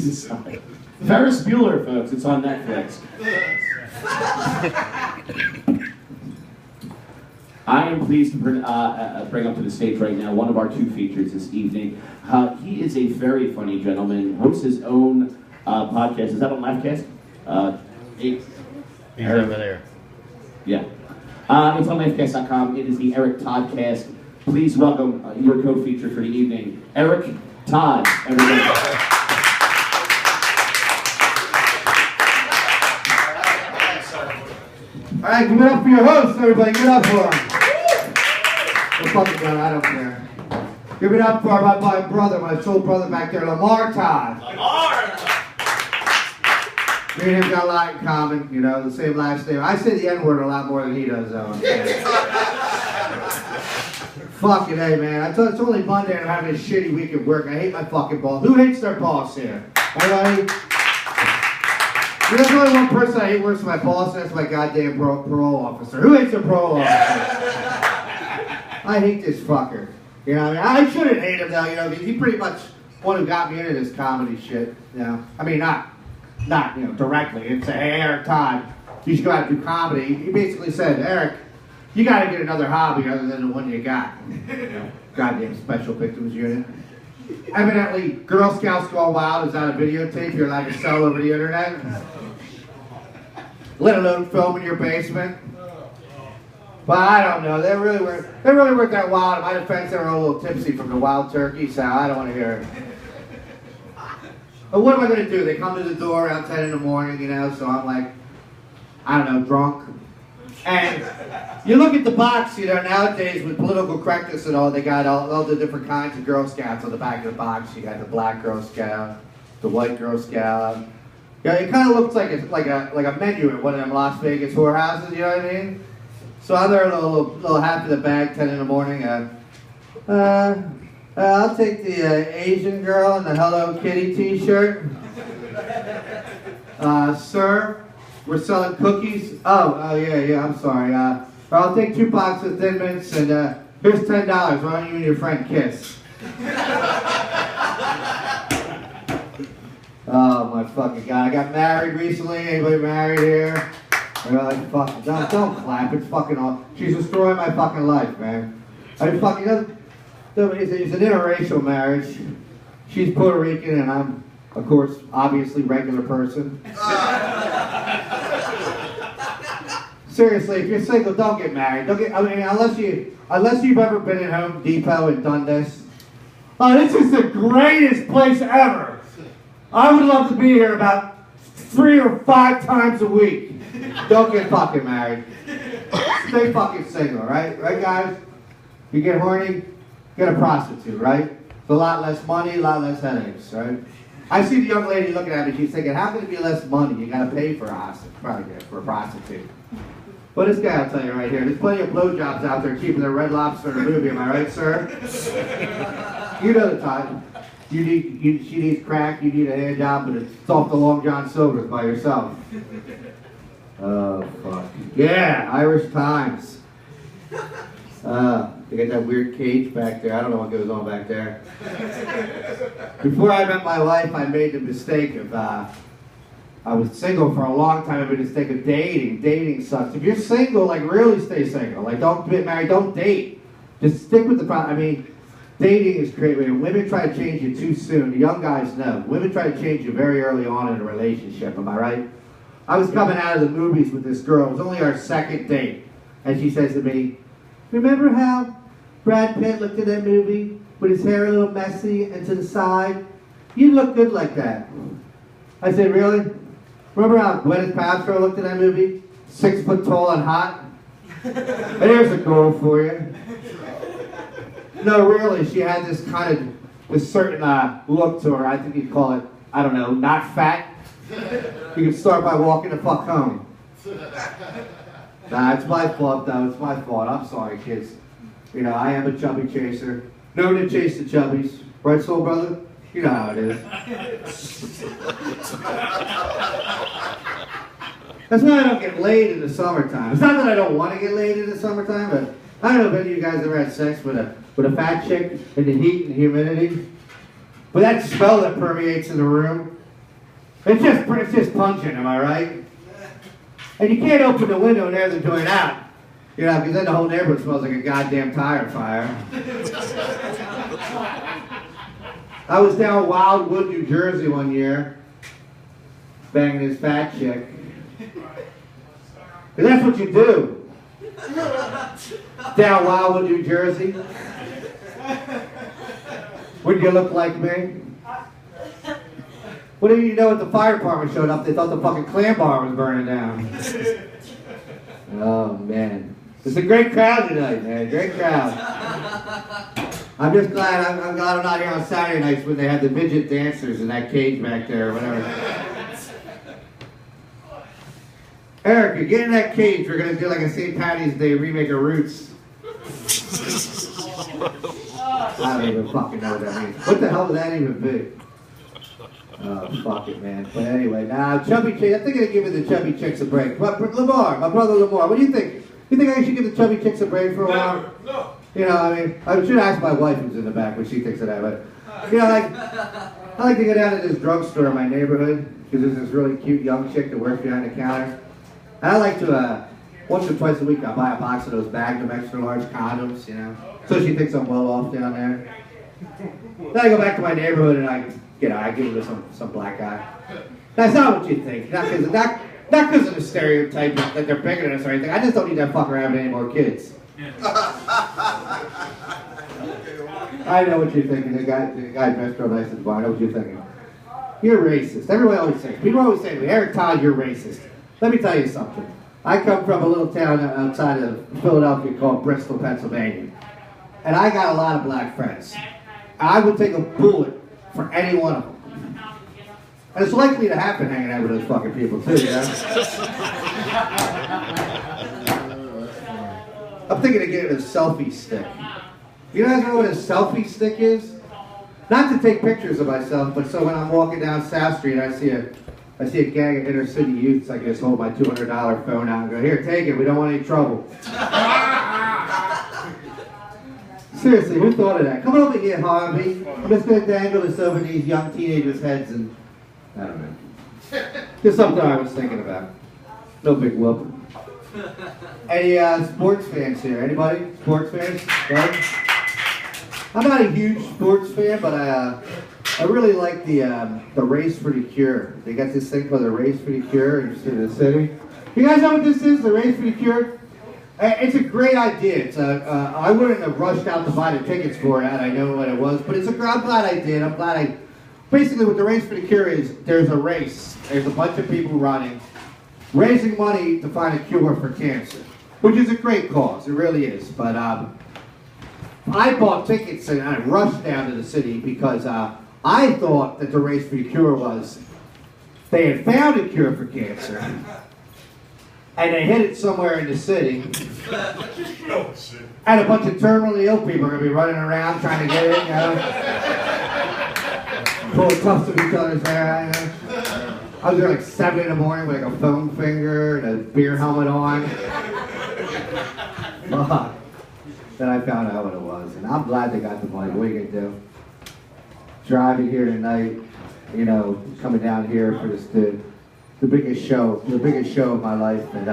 inside. Ferris Bueller, folks. It's on Netflix. I am pleased to bring up to the stage right now one of our two features this evening. He is a very funny gentleman, hosts his own podcast. Is that on Laughcast? He's over there. Yeah. It's on Laughcast.com. It is the Eric Todd cast. Please welcome your co-feature for the evening, Eric Todd, everybody. All right, give it up for your host, everybody. Give it up for him. We're fucking done. I don't care. Give it up for my brother, my soul brother back there, Lamar Todd. Lamar! Me and him got a lot in common, you know, the same last name. I say the N-word a lot more than he does, though. Fucking A, man. It's only Monday and I'm having a shitty week at work. I hate my fucking boss. Who hates their boss here? Anybody? There's only one person I hate worse than my boss, and that's my goddamn parole officer. Who hates a parole officer? I hate this fucker. You know, I mean, I shouldn't hate him, though, you know, he pretty much one who got me into this comedy shit, you know. I mean, not you know, directly, and say, hey, Eric Todd, you should go out and do comedy. He basically said, Eric, you got to get another hobby other than the one you got. You know, goddamn Special Victims Unit. Evidently, Girl Scouts Go Wild is not a videotape you're allowed to sell over the internet. Let alone film in your basement. But I don't know. They really weren't that wild. In my defense, they were a little tipsy from the wild turkey, so I don't want to hear it. But what am I going to do? They come to the door around 10 in the morning, you know, so I'm like, I don't know, drunk. And you look at the box, you know, nowadays with political correctness and all, they got all the different kinds of Girl Scouts on the back of the box. You got the black Girl Scout, the white Girl Scout. Yeah, it kind of looks like a menu at one of them Las Vegas whorehouses, you know what I mean? So I'm there a little half of the bag, 10 in the morning. I'll take the Asian girl in the Hello Kitty t-shirt. Sir, we're selling cookies. Oh yeah, I'm sorry. I'll take 2 boxes of Thin Mints and here's $10. Why don't you and your friend kiss? Oh my fucking God! I got married recently. Anybody married here? You're like, fucking, don't clap. It's fucking all. She's destroying my fucking life, man. I mean, fucking. It's an interracial marriage. She's Puerto Rican, and I'm, of course, obviously regular person. Seriously, if you're single, don't get married. I mean, unless you've ever been at Home Depot and done this. Oh, this is the greatest place ever. I would love to be here about 3 or 5 times a week. Don't get fucking married. Stay fucking single, right? Right, guys? You get horny, get a prostitute, right? It's a lot less money, a lot less headaches, right? I see the young lady looking at me, she's thinking, how can it be less money? You gotta pay for a prostitute. Well, this guy, I'll tell you right here, there's plenty of blowjobs out there keeping their Red Lobster in a movie, am I right, sir? You know the type. She needs crack, you need a hand job, but it's off the Long John Silver's by yourself. Oh, fuck. Yeah, Irish Times. They got that weird cage back there. I don't know what goes on back there. Before I met my wife, I made the mistake of, I was single for a long time. I made the mistake of dating. Dating sucks. If you're single, like, really stay single. Like, don't get married, don't date. Just stick with the problem. I mean, dating is great. Women try to change you too soon. The young guys know. Women try to change you very early on in a relationship. Am I right? I was coming out of the movies with this girl. It was only our second date. And she says to me, remember how Brad Pitt looked at that movie with his hair a little messy and to the side? You look good like that. I said, really? Remember how Gwyneth Paltrow looked at that movie? 6 foot tall and hot? There's a girl for you. No, really, she had this certain look to her. I think you'd call it, I don't know, not fat. You can start by walking the fuck home. Nah, it's my fault though, it's my fault. I'm sorry, kids. You know, I am a chubby chaser. Known to chase the chubbies. Right, soul brother? You know how it is. That's why I don't get laid in the summertime. It's not that I don't want to get laid in the summertime, but I don't know if any of you guys ever had sex with a fat chick in the heat and humidity. But that smell that permeates in the room, It's just pungent, am I right? And you can't open the window and air the joint out. You know, because then the whole neighborhood smells like a goddamn tire fire. I was down Wildwood, New Jersey one year, banging this fat chick. Because that's what you do. Down Wildwood, New Jersey. Wouldn't you look like me? What did you know when the fire department showed up? They thought the fucking clam bar was burning down. Oh, man. It's a great crowd tonight, man. Great crowd. I'm just glad I'm glad I'm not here on Saturday nights when they have the midget dancers in that cage back there or whatever. Eric, get in that cage. We're going to do like a St. Patty's Day remake of Roots. I don't even fucking know what that means. What the hell would that even be? Oh, fuck it, man. But anyway, now, Chubby Chicks, I think I'm giving the Chubby Chicks a break. Lamar, my brother Lamar, what do you think? You think I should give the Chubby Chicks a break for a while? No. You know, I mean, I should ask my wife who's in the back what she thinks of that, but, you know, like, I like to go down to this drugstore in my neighborhood, because there's this really cute young chick that works behind the counter. And I like to, once or twice a week, I'll buy a box of those Magnum extra large condoms, you know, so she thinks I'm well off down there. Then I go back to my neighborhood and I give it to some black guy. That's not what you think. Not because of the stereotype that they're bigger than us or anything. I just don't need that fucker having any more kids. I know what you're thinking. The guy dressed real nice at the bar. I know what you're thinking. You're racist. Everyone always says. People always say to me, Eric Todd, you're racist. Let me tell you something. I come from a little town outside of Philadelphia called Bristol, Pennsylvania. And I got a lot of black friends. I would take a bullet for any one of them. And it's likely to happen hanging out with those fucking people too, you know? I'm thinking of getting a selfie stick. You guys know what a selfie stick is? Not to take pictures of myself, but so when I'm walking down South Street, I see a gang of inner city youths, I just hold my $200 phone out and go, here, take it, we don't want any trouble. Seriously, who thought of that? Come over here, Harvey. I'm just going to dangle this over these young teenagers' heads and, I don't know. Just something I was thinking about. No big whoop. Any sports fans here? Anybody? Sports fans? Right? I'm not a huge sports fan, but I really like the Race for the Cure. They got this thing called the Race for the Cure in the city. You guys know what this is, the Race for the Cure? It's a great idea. It's I wouldn't have rushed out to buy the tickets for it had I known what it was, but I'm glad I did. I'm glad basically what the Race for the Cure is, there's a race. There's a bunch of people running, raising money to find a cure for cancer, which is a great cause. It really is. But I bought tickets and I rushed down to the city because I thought that the Race for the Cure was they had found a cure for cancer and they hid it somewhere in the city. And a bunch of terminally ill people are going to be running around trying to get it, you know. Pulling cuffs of each other's hair, you know. I was there like 7 in the morning with like a foam finger and a beer helmet on. Fuck. Then I found out what it was. And I'm glad they got the money. What are you going to do? Driving here tonight, you know, coming down here for this, the biggest show of my life. And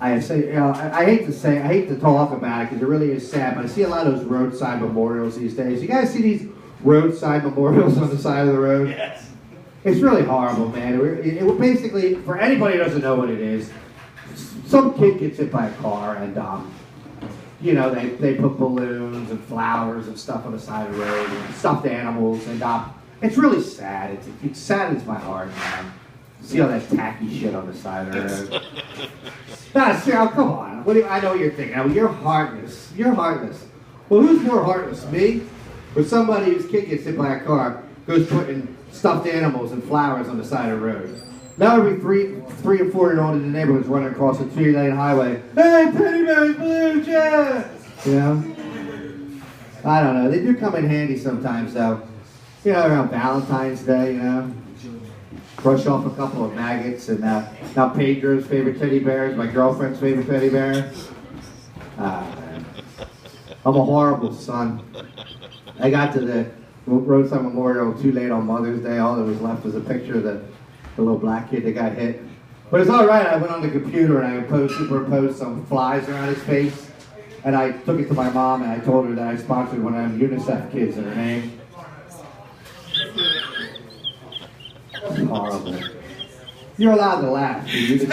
I say, you know, I hate to talk about it because it really is sad, but I see a lot of those roadside memorials these days. You guys see these roadside memorials on the side of the road? Yes. It's really horrible, man. It basically, for anybody who doesn't know what it is, some kid gets hit by a car and, you know, they put balloons and flowers and stuff on the side of the road and stuffed animals, and it's really sad. It saddens my heart, man. See all that tacky shit on the side of the road. Nah, Sarah, come on. I know what you're thinking. I mean, you're heartless. You're heartless. Well, who's more heartless, me or somebody whose kid gets hit by a car goes putting stuffed animals and flowers on the side of the road? Now every 3 or 4-year-old in the neighborhood is running across a 2-lane highway. Hey, Teddy Bear's blue, yeah! You know? I don't know. They do come in handy sometimes, though. You know, around Valentine's Day, you know? Brush off a couple of maggots, and now Pedro's favorite teddy bear is my girlfriend's favorite teddy bear. Ah, man. I'm a horrible son. I got to roadside memorial too late on Mother's Day. All that was left was a picture of the little black kid that got hit. But it's all right. I went on the computer and I superimposed some flies around his face. And I took it to my mom and I told her that I sponsored one of them UNICEF kids in her name. It's horrible. You're allowed to laugh. UNICEF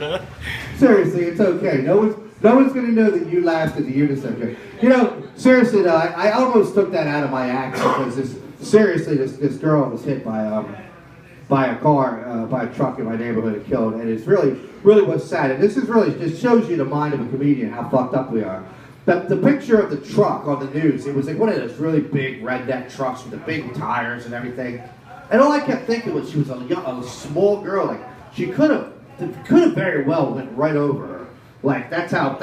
kids. Seriously, it's okay. No one's going to know that you laughed at the UNICEF kid. You know, seriously though, I almost took that out of my act because this girl was hit by a car, by a truck in my neighborhood and killed, and it's really was sad. And this is really just shows you the mind of a comedian, how fucked up we are. The picture of the truck on the news, it was like one of those really big redneck trucks with the big tires and everything. And all I kept thinking was she was a small girl. Like she could have very well went right over her. Like that's how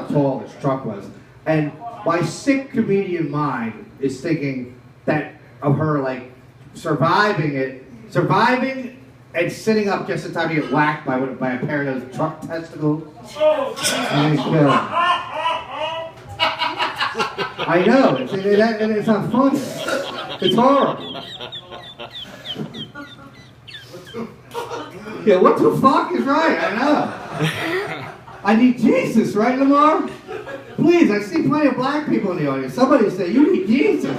tall this truck was. And my sick comedian mind is thinking that of her like surviving and sitting up just in time to get whacked by a pair of those truck testicles. And I know, it's not funny. It's horrible. Yeah, what the fuck is right? I know. I need Jesus, right, Lamar? Please, I see plenty of black people in the audience. Somebody say, you need Jesus.